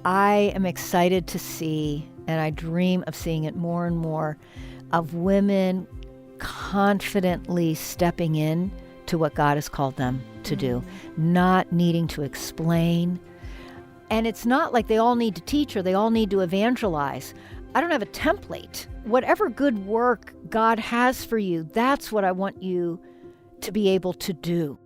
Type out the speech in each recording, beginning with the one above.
I am excited to see, and I dream of seeing it more and more, of women confidently stepping in to what God has called them to do, not needing to explain. And it's not like they all need to teach or they all need to evangelize. I don't have a template. Whatever good work God has for you, that's what I want you to be able to do.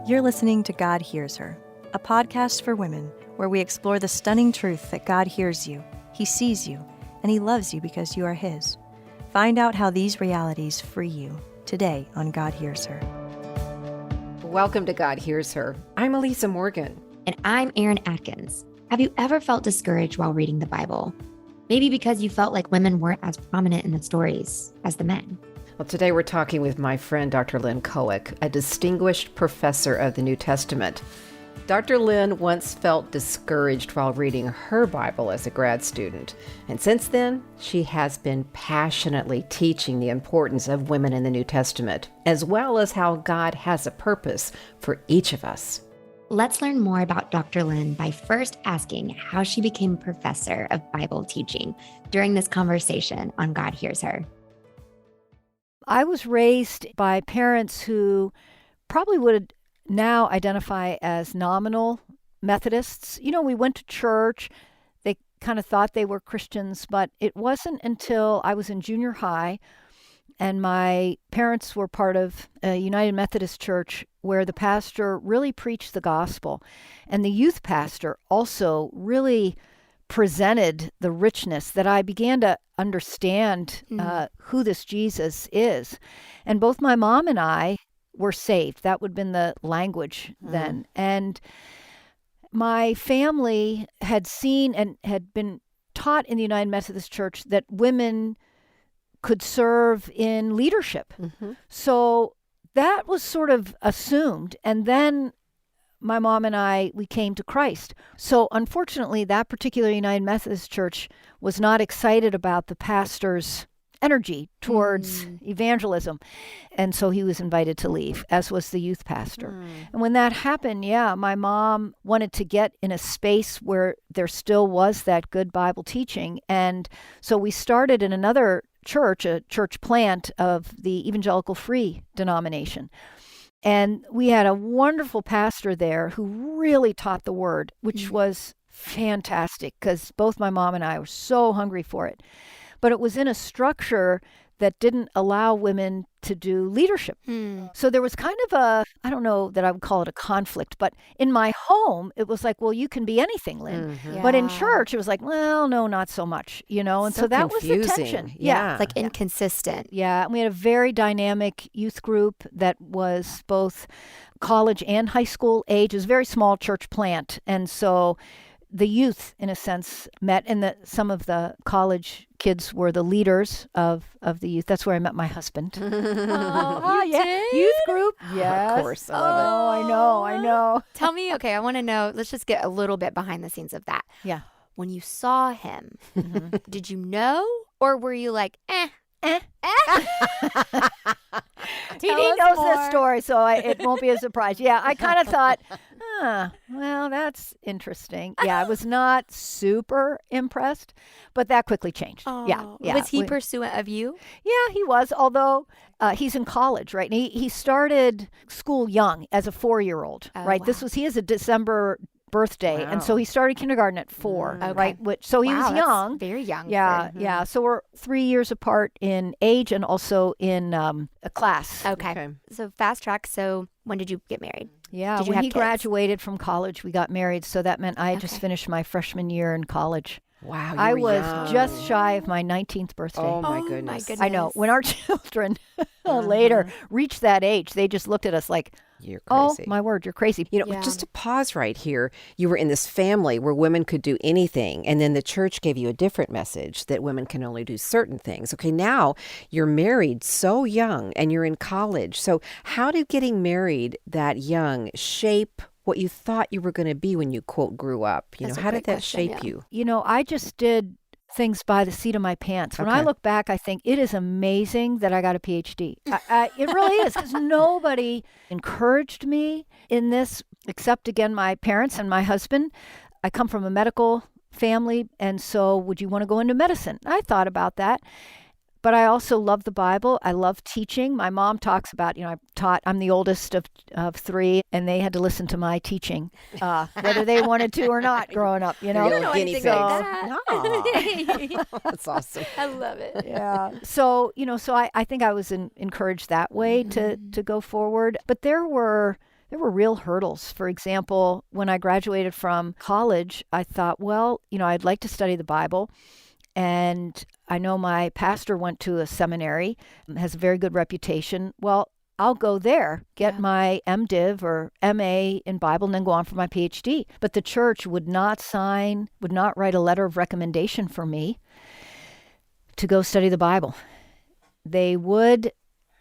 You're listening to God Hears Her, a podcast for women where we explore the stunning truth that God hears you, He sees you, and He loves you because you are His. Find out how these realities free you today on God Hears Her. Welcome to God Hears Her. I'm Elisa Morgan. And I'm Erin Atkins. Have you ever felt discouraged while reading the Bible? Maybe because you felt like women weren't as prominent in the stories as the men. Well, today we're talking with my friend, Dr. Lynn Cohick, a distinguished professor of the New Testament. Dr. Lynn once felt discouraged while reading her Bible as a grad student. And since then, she has been passionately teaching the importance of women in the New Testament, as well as how God has a purpose for each of us. Let's learn more about Dr. Lynn by first asking how she became a professor of Bible teaching during this conversation on God Hears Her. I was raised by parents who probably would now identify as nominal Methodists. You know, we went to church. They kind of thought they were Christians, but it wasn't until I was in junior high and my parents were part of a United Methodist Church where the pastor really preached the gospel. And the youth pastor also really presented the richness that I began to understand who this Jesus is. And both my mom and I were saved. That would have been the language then. And my family had seen and had been taught in the United Methodist Church that women could serve in leadership. So that was sort of assumed. And then my mom and I, we came to Christ. So unfortunately, that particular United Methodist Church was not excited about the pastor's energy towards evangelism. And so he was invited to leave, as was the youth pastor. And when that happened, my mom wanted to get in a space where there still was that good Bible teaching. And so we started in another church, a church plant of the Evangelical free denomination. And we had a wonderful pastor there who really taught the word, which was fantastic because both my mom and I were so hungry for it. But it was in a structure that didn't allow women to do leadership. So there was kind of a, I don't know that I would call it a conflict, but in my home, it was like, well, you can be anything, Lynn. But in church, it was like, well, no, not so much, you know? And so that confusing. was the tension. It's like inconsistent. Yeah, and we had a very dynamic youth group that was both college and high school age. It was a very small church plant. And so the youth, in a sense, met, and some of the college kids were the leaders of the youth. That's where I met my husband. Youth group. Yes. Of course, I love it. I know. Tell me, okay, I want to know, let's just get a little bit behind the scenes of that. Yeah. When you saw him, did you know, or were you like, TD Tell us knows more. this story, so it won't be a surprise. Yeah, I kind of thought, well, that's interesting. Yeah, I was not super impressed, but that quickly changed. Yeah. Was he pursuant of you? Yeah, he was, although he's in college, right? And he started school young as a 4-year-old, right? Wow. He has a December birthday, and so he started kindergarten at 4, right? So he was young. Very young. Yeah. So we're 3 years apart in age and also in a class. Okay. So fast track. So when did you get married? Yeah, Did you when have he kids? graduated from college, we got married. So that meant I had just finished my freshman year in college. Wow, I was just shy of my 19th birthday. Oh, my goodness. I know. When our children later reached that age, they just looked at us like, You're crazy. oh, my word, you're crazy. You know, just to pause right here, you were in this family where women could do anything, and then the church gave you a different message that women can only do certain things. Okay, now you're married so young and you're in college. So how did getting married that young shape what you thought you were going to be when you, quote, grew up? You That's know, a how great did that question, shape you? You know, I just did things by the seat of my pants. When I look back, I think it is amazing that I got a PhD. It really is, because nobody encouraged me in this except, again, my parents and my husband. I come from a medical family, and so would you want to go into medicine? I thought about that. But I also love the Bible. I love teaching. My mom talks about, I'm the oldest of three, and they had to listen to my teaching, whether they wanted to or not growing up, You don't know anything like that. No. That's awesome. I love it. Yeah. So, I think I was encouraged that way to go forward. But there were real hurdles. For example, when I graduated from college, I thought, well, I'd like to study the Bible. And I know my pastor went to a seminary, has a very good reputation. Well, I'll go there, get my MDiv or MA in Bible, and then go on for my PhD. But the church would not write a letter of recommendation for me to go study the Bible. They would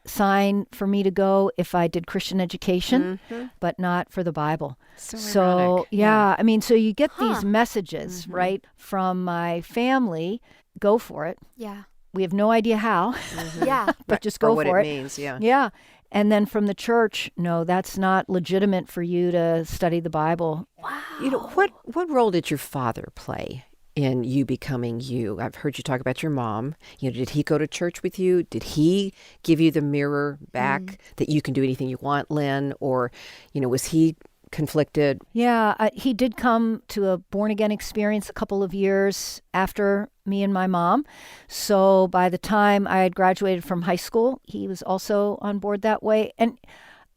sign for me to go if I did Christian education, but not for the Bible. So yeah, so you get these messages, right, from my family. Go for it. Yeah. We have no idea how. Yeah. But just go what for it. It means, yeah. Yeah. And then from the church, no, that's not legitimate for you to study the Bible. Wow. What role did your father play in you becoming you? I've heard you talk about your mom. Did he go to church with you? Did he give you the mirror back that you can do anything you want, Lynn? Or, was he conflicted? Yeah, he did come to a born-again experience a couple of years after me and my mom. So by the time I had graduated from high school, he was also on board that way. And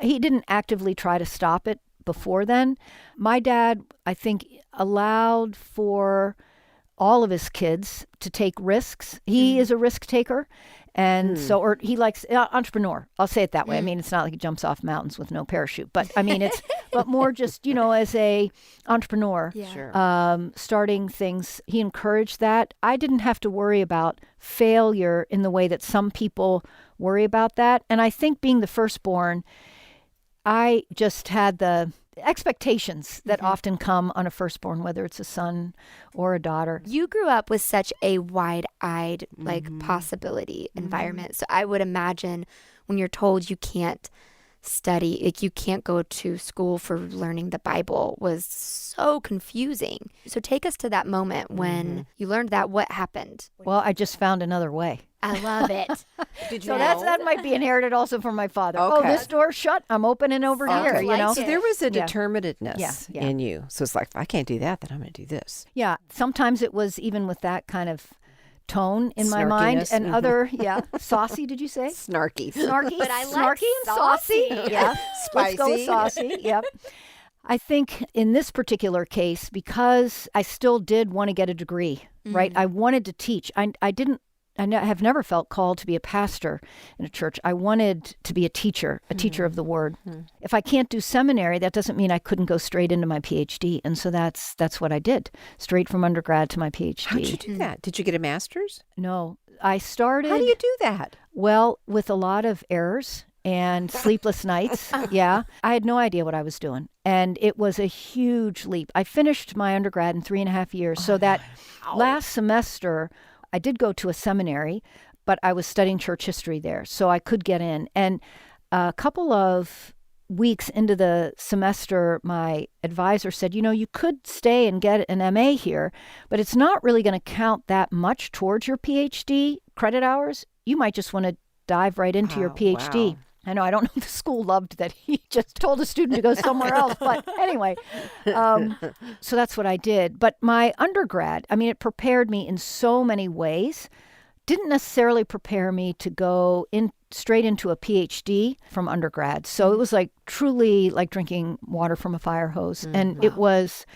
he didn't actively try to stop it before then. My dad, I think, allowed for all of his kids to take risks. He is a risk taker. And so, or he likes entrepreneur. I'll say it that way. It's not like he jumps off mountains with no parachute, but it's, but more just, as a entrepreneur, starting things. He encouraged that. I didn't have to worry about failure in the way that some people worry about that. And I think being the firstborn, I just had the expectations that often come on a firstborn, whether it's a son or a daughter. You grew up with such a wide-eyed, possibility environment. So I would imagine when you're told you can't study, you can't go to school for learning the Bible, was so confusing. So take us to that moment when you learned that. What happened? Well, I just found another way. I love it. Did you So that might be inherited also from my father. Okay. Oh, this door's shut. I'm opening over here, like So it. there was a Yeah. determinedness Yeah. in you. So it's like, if I can't do that, then I'm going to do this. Yeah. Sometimes it was even with that kind of tone in my mind. Snarkiness. And other, saucy, did you say? Snarky. Snarky. But I like snarky and saucy. saucy. Yeah. Let's go with Spicy. saucy. Yep. I think in this particular case, because I still did want to get a degree, right? I wanted to teach. I have never felt called to be a pastor in a church. I wanted to be a teacher of the word. If I can't do seminary, that doesn't mean I couldn't go straight into my PhD. And so that's what I did, straight from undergrad to my PhD. How'd you do that? Did you get a master's? No, I started. How do you do that? Well, with a lot of errors and sleepless nights. Yeah. I had no idea what I was doing. And it was a huge leap. I finished my undergrad in 3.5 years. So that last semester, I did go to a seminary, but I was studying church history there. So I could get in. And a couple of weeks into the semester, my advisor said, you could stay and get an MA here, but it's not really going to count that much towards your PhD credit hours. You might just want to dive right into your PhD. Wow. I know, I don't know if the school loved that he just told a student to go somewhere else, but anyway, so that's what I did. But my undergrad, it prepared me in so many ways, didn't necessarily prepare me to go straight into a PhD from undergrad. So it was truly like drinking water from a fire hose. And it was,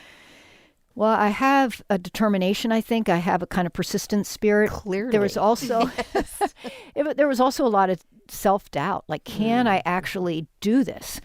well, I have a determination, I think. I have a kind of persistent spirit. Clearly. There was also, there was also a lot of self-doubt. Can I actually do this?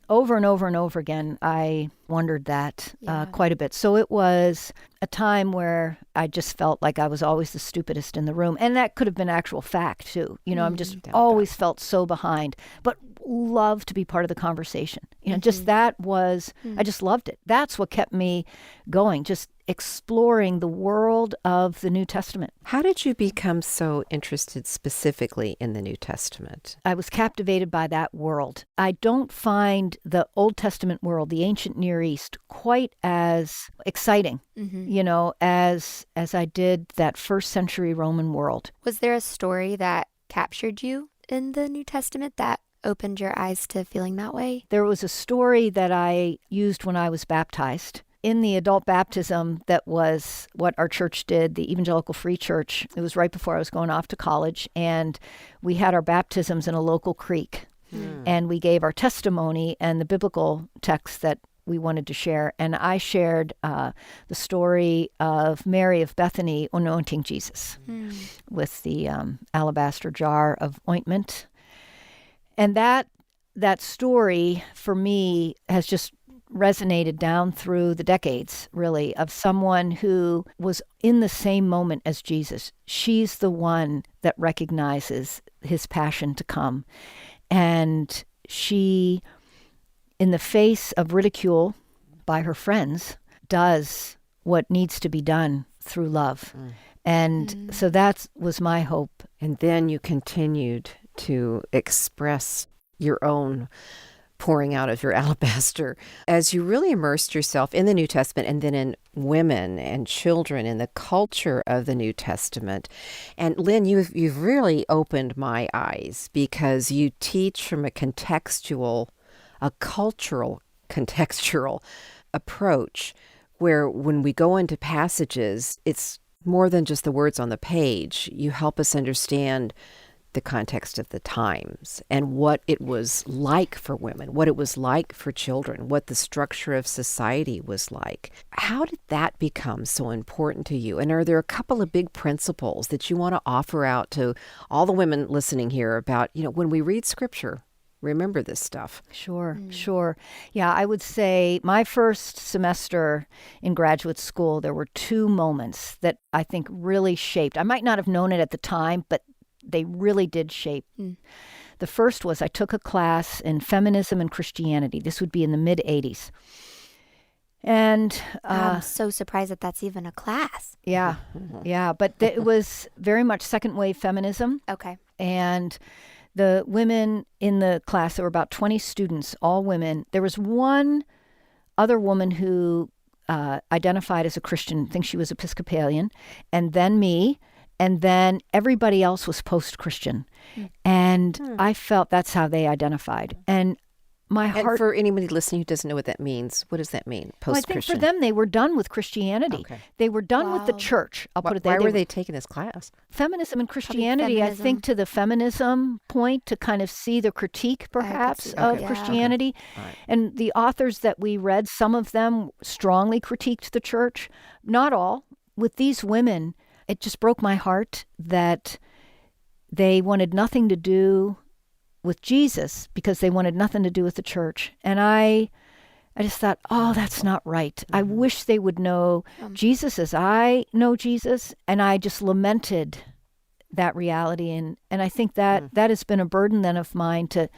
Over and over and over again, I wondered that quite a bit. So it was a time where I just felt like I was always the stupidest in the room. And that could have been actual fact, too. I'm just always felt so behind. But love to be part of the conversation. Just that was, I just loved it. That's what kept me going, just exploring the world of the New Testament. How did you become so interested specifically in the New Testament? I was captivated by that world. I don't find the Old Testament world, the ancient Near East, quite as exciting, as I did that first century Roman world. Was there a story that captured you in the New Testament that opened your eyes to feeling that way? There was a story that I used when I was baptized. In the adult baptism, that was what our church did, the Evangelical Free Church. It was right before I was going off to college, and we had our baptisms in a local creek. And we gave our testimony and the biblical text that we wanted to share. And I shared the story of Mary of Bethany anointing Jesus with the alabaster jar of ointment. And that story, for me, has just resonated down through the decades, really, of someone who was in the same moment as Jesus. She's the one that recognizes his passion to come. And she, in the face of ridicule by her friends, does what needs to be done through love. And so that was my hope. And then you continued to express your own pouring out of your alabaster as you really immersed yourself in the New Testament and then in women and children in the culture of the New Testament. And Lynn, you've really opened my eyes because you teach from a cultural contextual approach where when we go into passages, it's more than just the words on the page. You help us understand the context of the times and what it was like for women, what it was like for children, what the structure of society was like. How did that become so important to you? And are there a couple of big principles that you want to offer out to all the women listening here about, when we read Scripture, remember this stuff? Sure. Yeah, I would say my first semester in graduate school, there were two moments that I think really shaped. I might not have known it at the time, but they really did shape. The first was I took a class in feminism and Christianity. This would be in the mid-'80s. And I'm so surprised that that's even a class. Yeah. But it was very much second wave feminism. Okay. And the women in the class, there were about 20 students, all women. There was one other woman who identified as a Christian, I think she was Episcopalian, and then me. And then everybody else was post-Christian. And I felt that's how they identified. And my heart... And for anybody listening who doesn't know what that means, what does that mean, post-Christian? Well, I think for them, they were done with Christianity. Okay. They were done with the church. I'll put it there. Why were they taking this class? Feminism and Christianity, I think, to the feminism point, to kind of see the critique, perhaps, of Christianity. Okay. Right. And the authors that we read, some of them strongly critiqued the church. Not all. With these women... It just broke my heart that they wanted nothing to do with Jesus because they wanted nothing to do with the church. And I just thought, that's not right. I wish they would know Jesus as I know Jesus. And I just lamented that reality. And I think that has been a burden then of mine to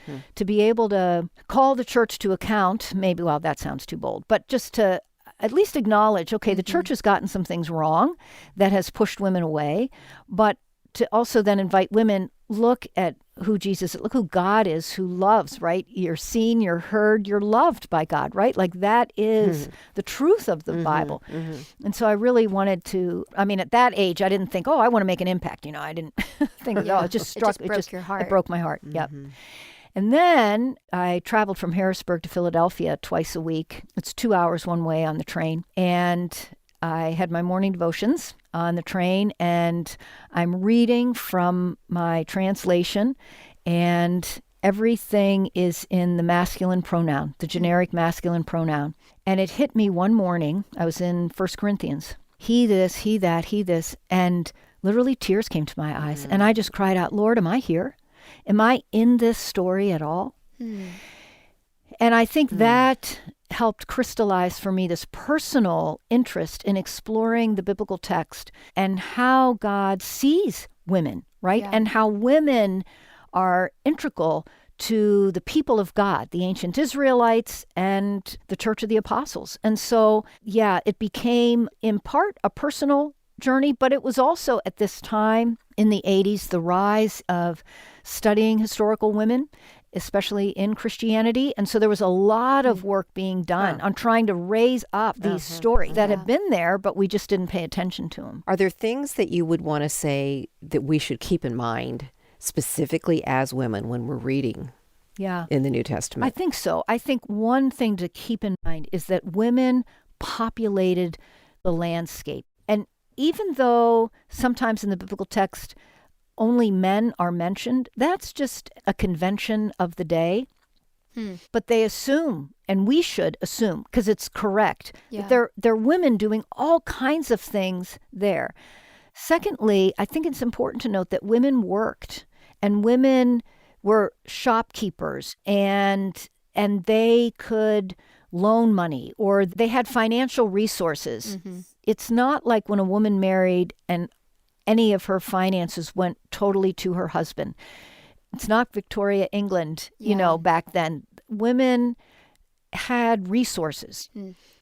be able to call the church to account. Maybe, that sounds too bold, but just to at least acknowledge, okay, the church has gotten some things wrong that has pushed women away, but to also then invite women, look at who God is, who loves, right? You're seen, you're heard, you're loved by God, right? Like that is the truth of the Bible. And so I really wanted to, at that age, I didn't think, I want to make an impact. I didn't think, it just struck, it broke your heart. It broke my heart, yep. And then I traveled from Harrisburg to Philadelphia twice a week. It's 2 hours one way on the train. And I had my morning devotions on the train, and I'm reading from my translation, and everything is in the masculine pronoun, the generic masculine pronoun. And it hit me one morning. I was in 1 Corinthians. He this, he that, he this. And literally tears came to my eyes. And I just cried out, Lord, am I here? Am I in this story at all? And I think that helped crystallize for me this personal interest in exploring the biblical text and how God sees women, right? Yeah. And how women are integral to the people of God, the ancient Israelites and the Church of the Apostles. And so, yeah, it became in part a personal journey, but it was also at this time in the 80s, the rise of studying historical women, especially in Christianity. And so there was a lot of work being done on trying to raise up these stories that have been there, but we just didn't pay attention to them. Are there things that you would want to say that we should keep in mind specifically as women when we're reading in the New Testament? I think so. I think one thing to keep in mind is that women populated the landscape. And even though sometimes in the biblical text only men are mentioned, that's just a convention of the day. But they assume, and we should assume, because it's correct, that there are women doing all kinds of things there. Secondly, I think it's important to note that women worked, and women were shopkeepers, and they could loan money, or they had financial resources. It's not like when a woman married and any of her finances went totally to her husband. It's not Victoria, England, back then. Women had resources.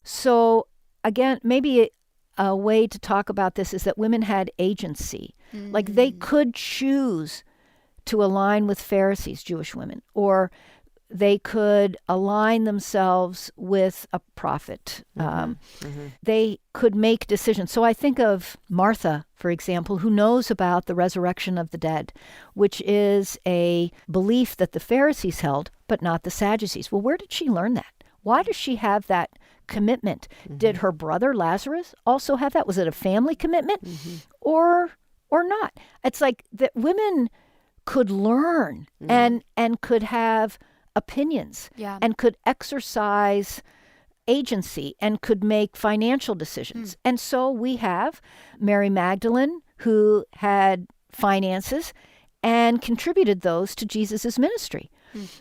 So again, maybe a way to talk about this is that women had agency. Like they could choose to align with Pharisees, Jewish women, or they could align themselves with a prophet. They could make decisions. So I think of Martha, for example, who knows about the resurrection of the dead, which is a belief that the Pharisees held, but not the Sadducees. Well, where did she learn that? Why does she have that commitment? Did her brother Lazarus also have that? Was it a family commitment or not? It's like that women could learn and could have opinions and could exercise agency and could make financial decisions. And so we have Mary Magdalene, who had finances and contributed those to Jesus's ministry.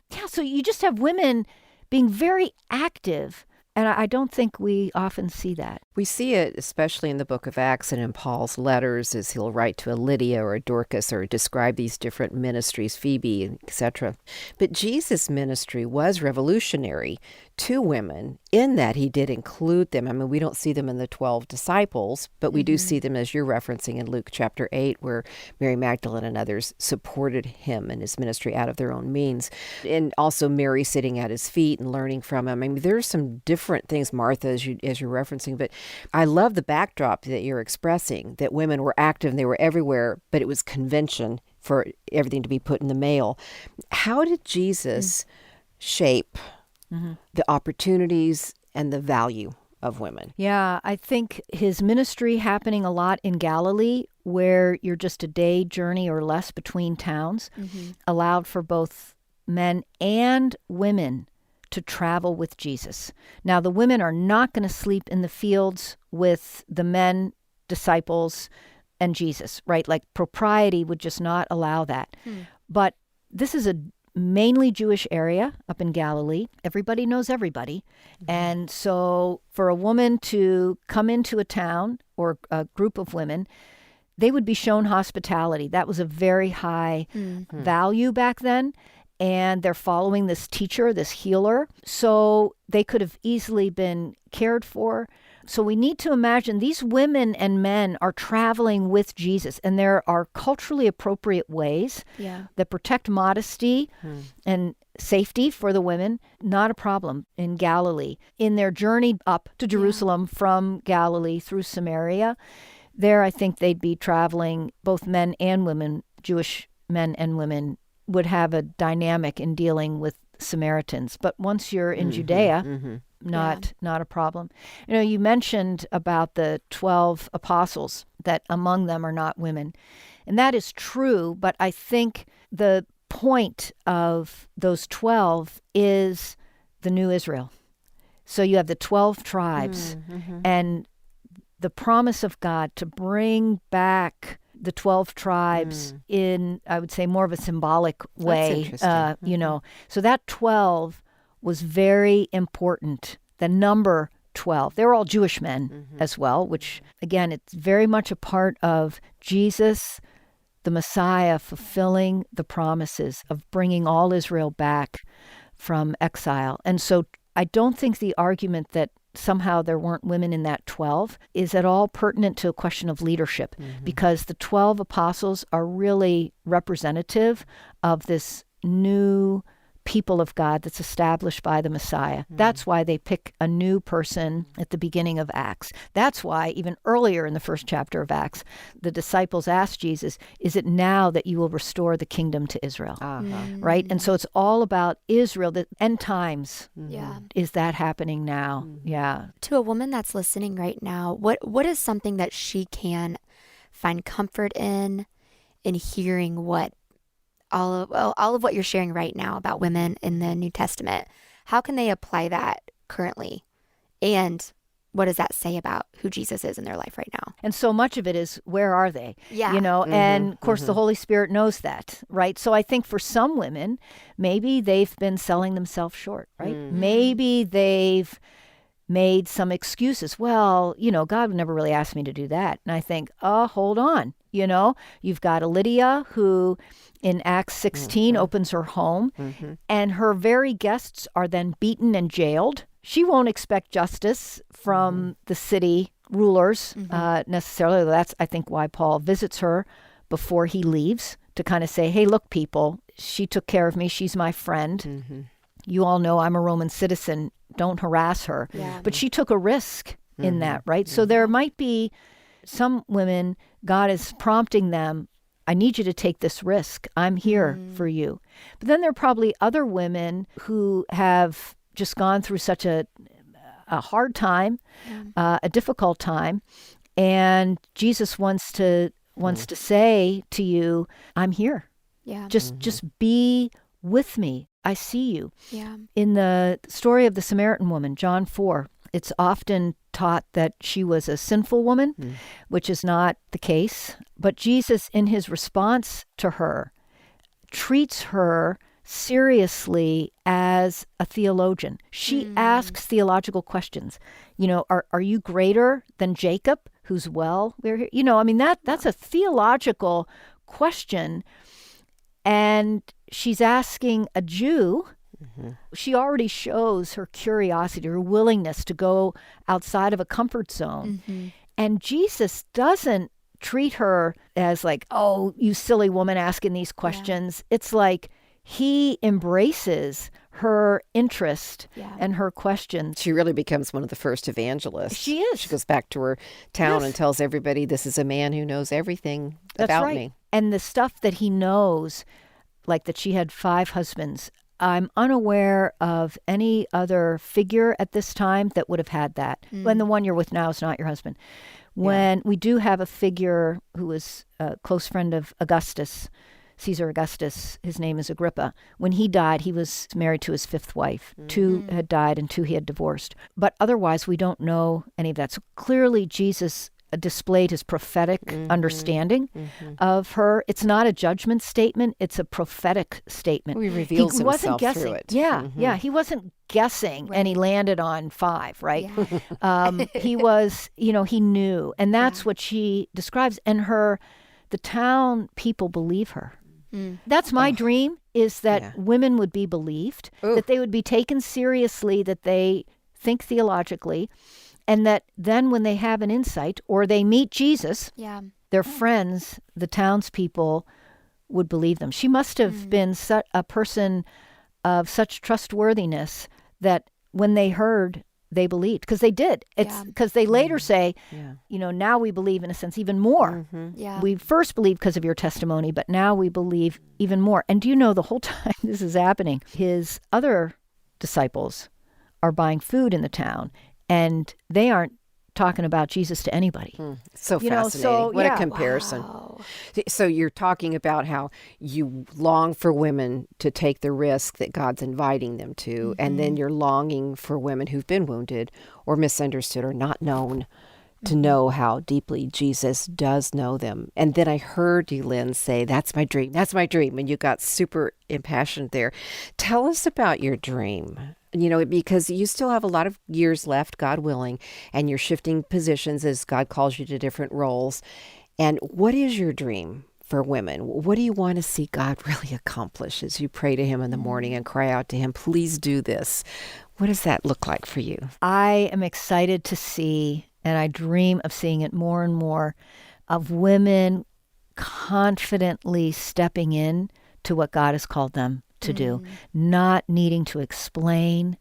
Yeah, so you just have women being very active, and I don't think we often see that. We see it especially in the book of Acts and in Paul's letters as he'll write to a Lydia or a Dorcas or describe these different ministries, Phoebe, etc. But Jesus' ministry was revolutionary to women in that he did include them. I mean, we don't see them in the 12 disciples, but we do see them, as you're referencing, in Luke chapter 8, where Mary Magdalene and others supported him and his ministry out of their own means. And also Mary sitting at his feet and learning from him. I mean, there's some different things, Martha, as you're referencing, but I love the backdrop that you're expressing, that women were active and they were everywhere, but it was convention for everything to be put in the mail. How did Jesus shape the opportunities and the value of women? Yeah, I think his ministry happening a lot in Galilee, where you're just a day journey or less between towns, allowed for both men and women to travel with Jesus. Now, the women are not going to sleep in the fields with the men, disciples, and Jesus, right? Like propriety would just not allow that. But this is a mainly Jewish area up in Galilee. Everybody knows everybody. And so for a woman to come into a town or a group of women, they would be shown hospitality. That was a very high value back then. And they're following this teacher, this healer. So they could have easily been cared for. So we need to imagine these women and men are traveling with Jesus, and there are culturally appropriate ways that protect modesty and safety for the women. Not a problem in Galilee. In their journey up to Jerusalem from Galilee through Samaria, there I think they'd be traveling, both men and women, Jewish men and women, would have a dynamic in dealing with Samaritans. But once you're in Judea, not a problem. You know, you mentioned about the 12 apostles, that among them are not women. And that is true, but I think the point of those 12 is the new Israel. So you have the 12 tribes and the promise of God to bring back the 12 tribes in, I would say, more of a symbolic way. You know, so that 12 was very important. The number 12. They were all Jewish men as well, which, again, it's very much a part of Jesus the Messiah fulfilling the promises of bringing all Israel back from exile. And so I don't think the argument that somehow there weren't women in that 12 is at all pertinent to a question of leadership, because the 12 apostles are really representative of this new people of God that's established by the Messiah. That's why they pick a new person at the beginning of Acts. That's why even earlier in the first chapter of Acts, the disciples asked Jesus, is it now that you will restore the kingdom to Israel? Right? And so it's all about Israel, the end times. Yeah. Is that happening now? Yeah. To a woman that's listening right now, what is something that she can find comfort in hearing what all of what you're sharing right now about women in the New Testament? How can they apply that currently? And what does that say about who Jesus is in their life right now? And so much of it is, where are they? Yeah. You know, and of course the Holy Spirit knows that, right? So I think for some women, maybe they've been selling themselves short, right? Maybe they've made some excuses. Well, you know, God would never really ask me to do that. And I think, oh, hold on. You know, you've got a Lydia who in Acts 16 opens her home, and her very guests are then beaten and jailed. She won't expect justice from the city rulers necessarily. That's, I think, why Paul visits her before he leaves, to kind of say, hey, look, people, she took care of me. She's my friend. You all know I'm a Roman citizen. Don't harass her. Yeah. But she took a risk in that, right? So there might be some women, God is prompting them, I need you to take this risk. I'm here for you. But then there are probably other women who have just gone through such a hard time, a difficult time, and Jesus wants to say to you, I'm here. Yeah. Just be with me. I see you. Yeah. In the story of the Samaritan woman, John 4, it's often taught that she was a sinful woman, which is not the case. But Jesus, in his response to her, treats her seriously as a theologian. She asks theological questions. You know, are you greater than Jacob, who's well? You know, I mean, that's a theological question. And she's asking a Jew. She already shows her curiosity, her willingness to go outside of a comfort zone. And Jesus doesn't treat her as like, oh, you silly woman asking these questions. It's like he embraces her interest and her questions. She really becomes one of the first evangelists. She is. She goes back to her town and tells everybody, this is a man who knows everything about me. And the stuff that he knows, like that she had 5 husbands, I'm unaware of any other figure at this time that would have had that. When the one you're with now is not your husband. When we do have a figure who was a close friend of Augustus, Caesar Augustus, his name is Agrippa. When he died, he was married to his 5th wife. 2 had died and 2 he had divorced. But otherwise, we don't know any of that. So clearly, Jesus displayed his prophetic understanding of her. It's not a judgment statement. It's a prophetic statement. He reveals he wasn't himself guessing. through it. Yeah. He wasn't guessing and he landed on 5, right? He was, you know, he knew. And that's what she describes. And the town people believe her. That's my dream, is that women would be believed, that they would be taken seriously, that they think theologically, and that then when they have an insight or they meet Jesus, their friends, the townspeople, would believe them. She must have been a person of such trustworthiness that when they heard, they believed, because they did. It's because they later say, you know, now we believe in a sense even more. We first believed because of your testimony, but now we believe even more. And do you know, the whole time this is happening, his other disciples are buying food in the town, and they aren't talking about Jesus to anybody. So fascinating. What a comparison. Wow. So you're talking about how you long for women to take the risk that God's inviting them to, and then you're longing for women who've been wounded or misunderstood or not known to know how deeply Jesus does know them. And then I heard you, Lynn, say, that's my dream. That's my dream. And you got super impassioned there. Tell us about your dream. You know, because you still have a lot of years left, God willing, and you're shifting positions as God calls you to different roles. And what is your dream for women? What do you want to see God really accomplish as you pray to him in the morning and cry out to him, please do this? What does that look like for you? I am excited to see, and I dream of seeing it more and more, of women confidently stepping in to what God has called them to do, not needing to explain.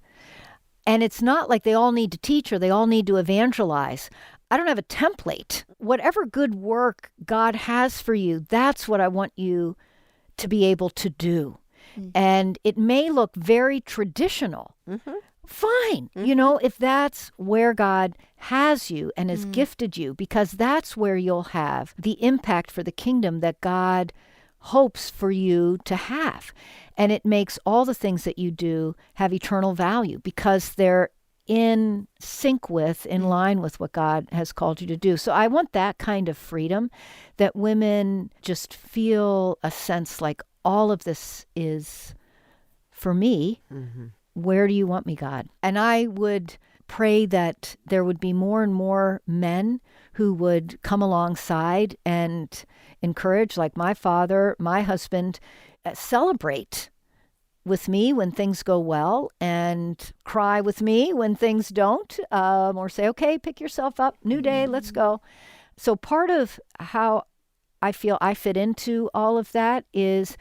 And it's not like they all need to teach or they all need to evangelize. I don't have a template. Whatever good work God has for you, that's what I want you to be able to do. And it may look very traditional. Fine. You know, if that's where God has you and has gifted you, because that's where you'll have the impact for the kingdom that God hopes for you to have. And it makes all the things that you do have eternal value because they're in sync with, in line with what God has called you to do. So I want that kind of freedom, that women just feel a sense like all of this is for me. Where do you want me, God? And I would pray that there would be more and more men who would come alongside and encourage, like my father, my husband, celebrate with me when things go well and cry with me when things don't, or say, okay, pick yourself up, new day, let's go. So part of how I feel I fit into all of that is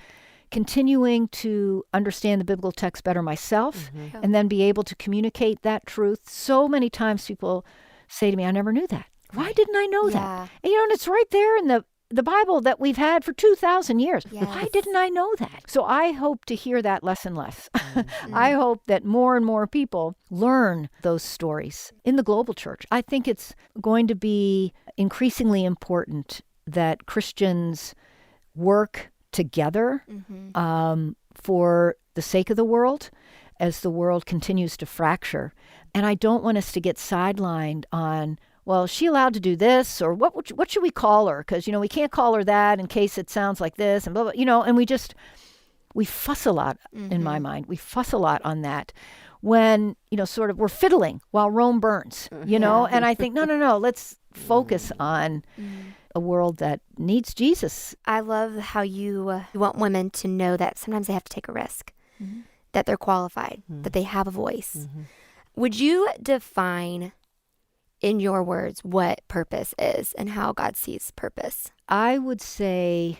continuing to understand the biblical text better myself and then be able to communicate that truth. So many times people say to me, I never knew that. Why didn't I know that? And, and it's right there in the Bible that we've had for 2,000 years. Why didn't I know that? So I hope to hear that less and less. I hope that more and more people learn those stories in the global church. I think it's going to be increasingly important that Christians work together for the sake of the world as the world continues to fracture. And I don't want us to get sidelined on, well, is she allowed to do this? Or what should we call her? Because, we can't call her that in case it sounds like this and blah, blah, and we fuss a lot in my mind. We fuss a lot on that when, sort of we're fiddling while Rome burns, and I think, no, let's focus on a world that needs Jesus. I love how you want women to know that sometimes they have to take a risk, that they're qualified, that they have a voice. Would you define, in your words, what purpose is and how God sees purpose? I would say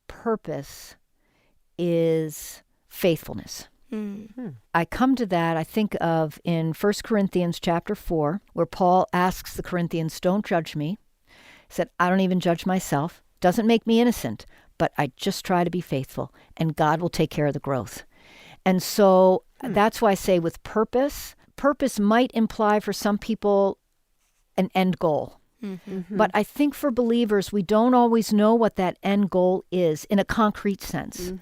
purpose is faithfulness. I come to that, I think of in 1 Corinthians chapter 4, where Paul asks the Corinthians, don't judge me. He said, I don't even judge myself. Doesn't make me innocent, but I just try to be faithful, and God will take care of the growth. And so that's why I say with purpose might imply for some people an end goal. But I think for believers, we don't always know what that end goal is in a concrete sense.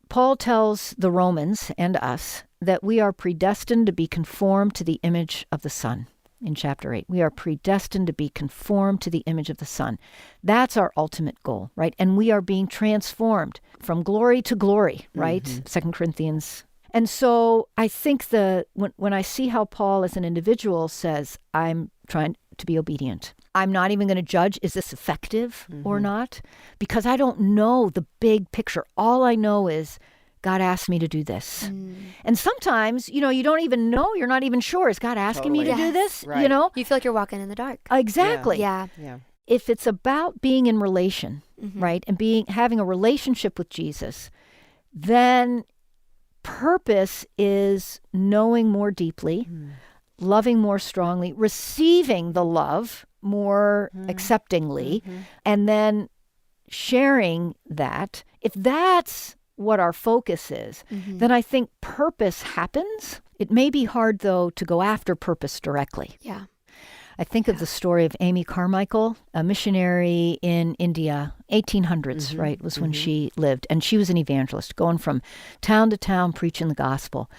Paul tells the Romans and us that we are predestined to be conformed to the image of the Son in chapter 8. We are predestined to be conformed to the image of the Son. That's our ultimate goal, right? And we are being transformed from glory to glory, right? 2 Corinthians. And so I think when I see how Paul as an individual says, I'm trying to be obedient. I'm not even going to judge, is this effective or not? Because I don't know the big picture. All I know is God asked me to do this. And sometimes, you don't even know, you're not even sure, is God asking me to do this? Right. You feel like you're walking in the dark. Exactly. Yeah. If it's about being in relation, right, and having a relationship with Jesus, then purpose is knowing more deeply, loving more strongly, receiving the love more acceptingly, and then sharing that. If that's what our focus is, then I think purpose happens. It may be hard, though, to go after purpose directly. Yeah. I think of the story of Amy Carmichael, a missionary in India, 1800s, right, was when she lived. And she was an evangelist, going from town to town preaching the gospel.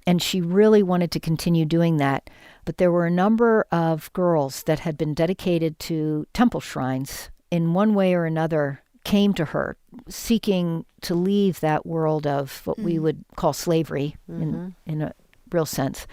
And she really wanted to continue doing that. But there were a number of girls that had been dedicated to temple shrines in one way or another, came to her seeking to leave that world of what we would call slavery in real sense.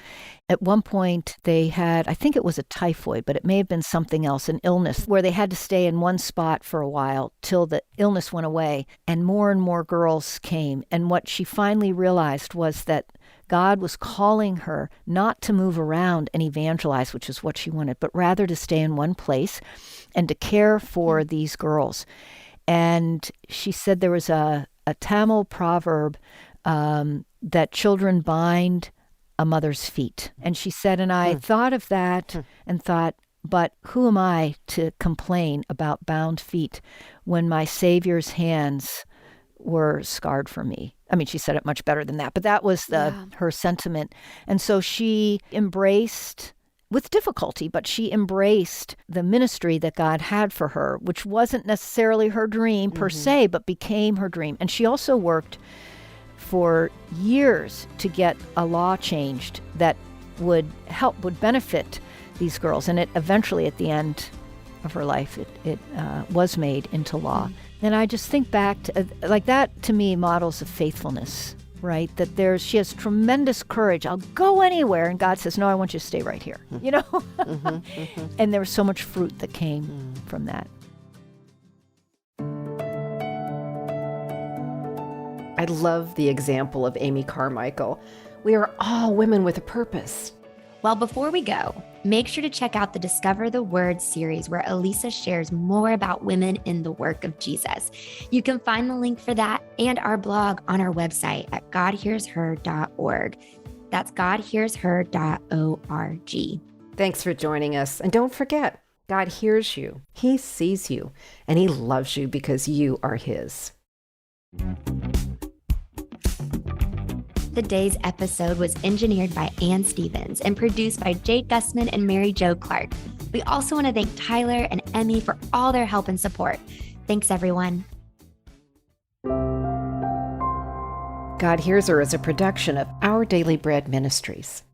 At one point, they had, I think it was a typhoid, but it may have been something else, an illness, where they had to stay in one spot for a while till the illness went away, and more girls came. And what she finally realized was that God was calling her not to move around and evangelize, which is what she wanted, but rather to stay in one place and to care for these girls. And she said there was a Tamil proverb that children bind a mother's feet. And she said, and I thought of that and thought, but who am I to complain about bound feet when my Savior's hands were scarred for me? I mean, she said it much better than that, but that was her sentiment. And so she embraced, with difficulty, but she embraced the ministry that God had for her, which wasn't necessarily her dream per se, but became her dream. And she also worked for years to get a law changed that would benefit these girls. And it eventually, at the end of her life, it was made into law. And I just think back to, like, that to me models of faithfulness, right? That she has tremendous courage. I'll go anywhere. And God says, no, I want you to stay right here, you know? And there was so much fruit that came from that. I love the example of Amy Carmichael. We are all women with a purpose. Well, before we go, make sure to check out the Discover the Word series where Elisa shares more about women in the work of Jesus. You can find the link for that and our blog on our website at godhearsher.org. That's godhearsher.org. Thanks for joining us. And don't forget, God hears you, He sees you, and He loves you because you are His. The day's episode was engineered by Ann Stevens and produced by Jade Gusman and Mary Jo Clark. We also want to thank Tyler and Emmy for all their help and support. Thanks, everyone. God Hears Her is a production of Our Daily Bread Ministries.